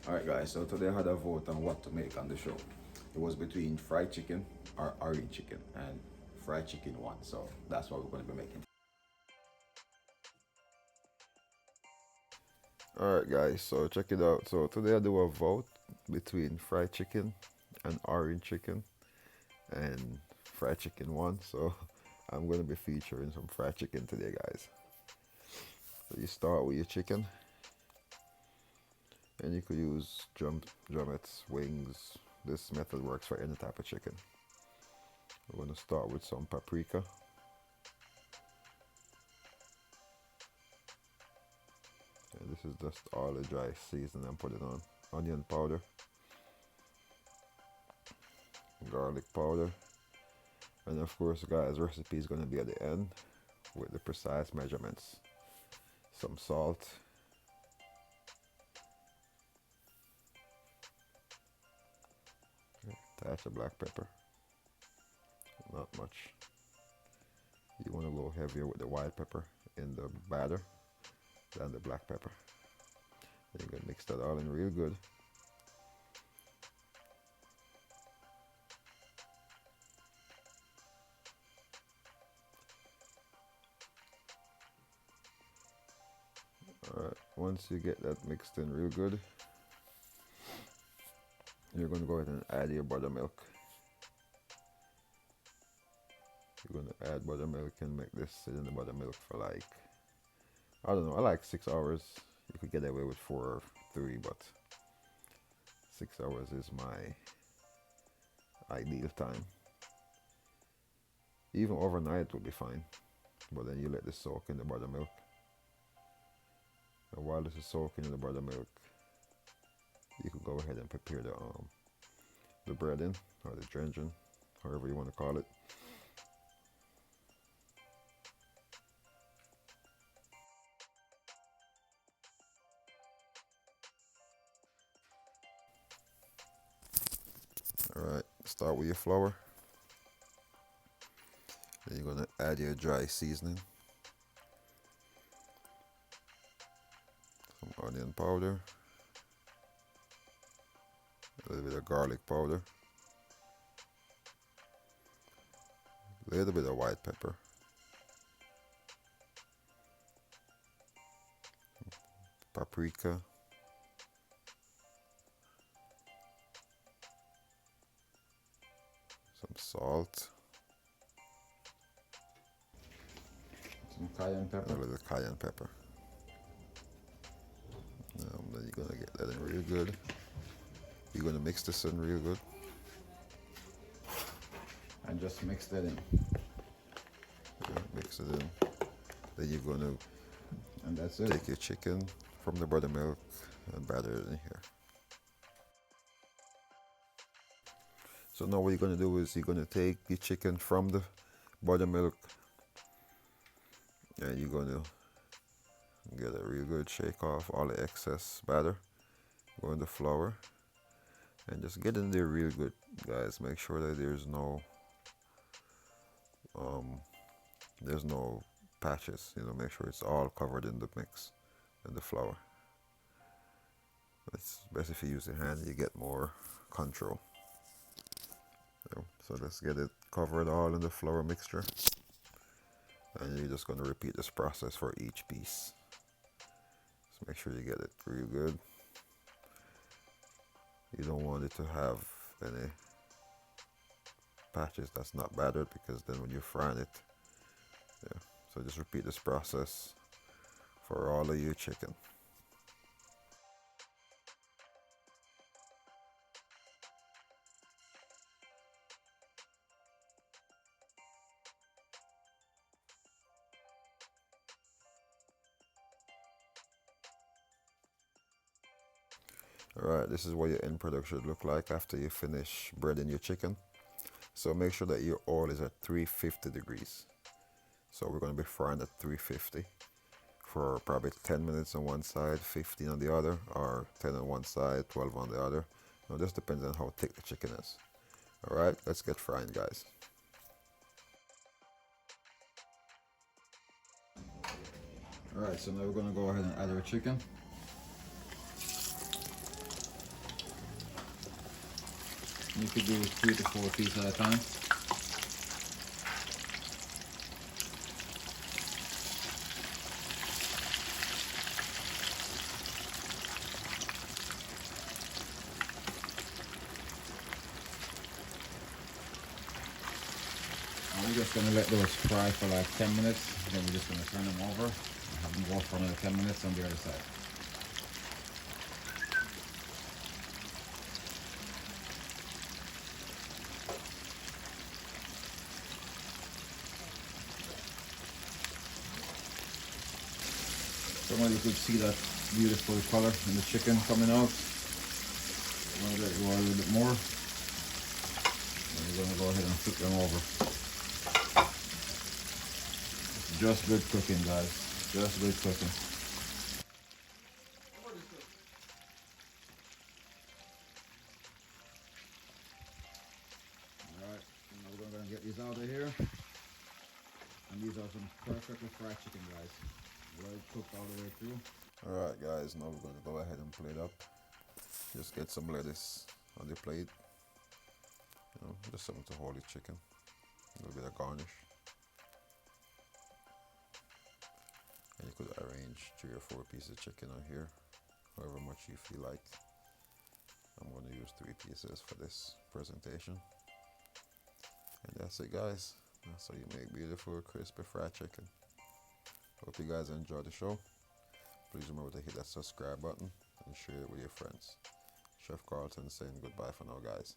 Alright guys, so today I had a vote on what to make on the show. It was between fried chicken or orange chicken, and fried chicken won, so that's what we're going to be making. Alright guys, so check it out. So today I do a vote between fried chicken and orange chicken, and fried chicken won, so I'm going to be featuring some fried chicken today guys. So you start with your chicken, and you could use drumettes, wings. This method works for any type of chicken. We're going to start with some paprika. And this is just all the dry seasoning I'm putting on. Onion powder, garlic powder, and of course guys, recipe is going to be at the end with the precise measurements. Some salt, touch of black pepper, not much. You want to go heavier with the white pepper in the batter than the black pepper. Then you're going to mix that all in real good. Alright, once you get that mixed in real good, you're going to go ahead and add your buttermilk. You're going to add buttermilk and make this sit in the buttermilk for like, I don't know, I like 6 hours. You could get away with 4 or 3, but 6 hours is my ideal time. Even overnight would be fine, but then you let this soak in the buttermilk. And while this is soaking in the buttermilk, you could go ahead and prepare the breading or the drenching, however you want to call it. Alright, start with your flour. Then you're going to add your dry seasoning. Some onion powder. A little bit of garlic powder. A little bit of white pepper. Paprika. Some salt. Some cayenne pepper. A little cayenne pepper. Then you're going to get that in real good. You're going to mix this in real good. And just mix that in. Yeah, mix it in. Then you're going to and that's it. Take your chicken from the buttermilk and batter it in here. So now what you're going to do is you're going to take your chicken from the buttermilk and you're going to get a real good shake off all the excess batter. Go in the flour and just get in there real good, guys. Make sure that there's no patches. Make sure it's all covered in the mix and the flour. It's best if you use your hand, you get more control. So let's get it covered all in the flour mixture, and you're just going to repeat this process for each piece. Just make sure you get it real good. You don't want it to have any patches that's not battered, because then when you fry it, yeah. So just repeat this process for all of your chicken. Alright, this is what your end product should look like after you finish breading your chicken. So make sure that your oil is at 350 degrees. So we're going to be frying at 350 for probably 10 minutes on one side, 15 on the other, or 10 on one side, 12 on the other. Now this depends on how thick the chicken is. Alright, let's get frying, guys. Alright, so now we're going to go ahead and add our chicken. you could do 3 to 4 pieces at a time. And we're just going to let those fry for like 10 minutes. Then we're just going to turn them over and have them go for another 10 minutes on the other side. So now you could see that beautiful color in the chicken coming out. I'm going to let it go a little bit more. And we're going to go ahead and flip them over. Just good cooking, guys. Just good cooking. Alright, now we're going to get these out of here. And these are some perfectly fried chicken, guys. Well cooked all the way through. Alright guys, now we're going to go ahead and plate up. Just get some lettuce on the plate. You know, just something to hold the chicken. A little bit of garnish. And you could arrange 3 or 4 pieces of chicken on here, however much you feel like. I'm going to use 3 pieces for this presentation. And that's it, guys. That's how you make beautiful crispy fried chicken. Hope you guys enjoyed the show. Please remember to hit that subscribe button and share it with your friends. Chef Carlton saying goodbye for now, guys.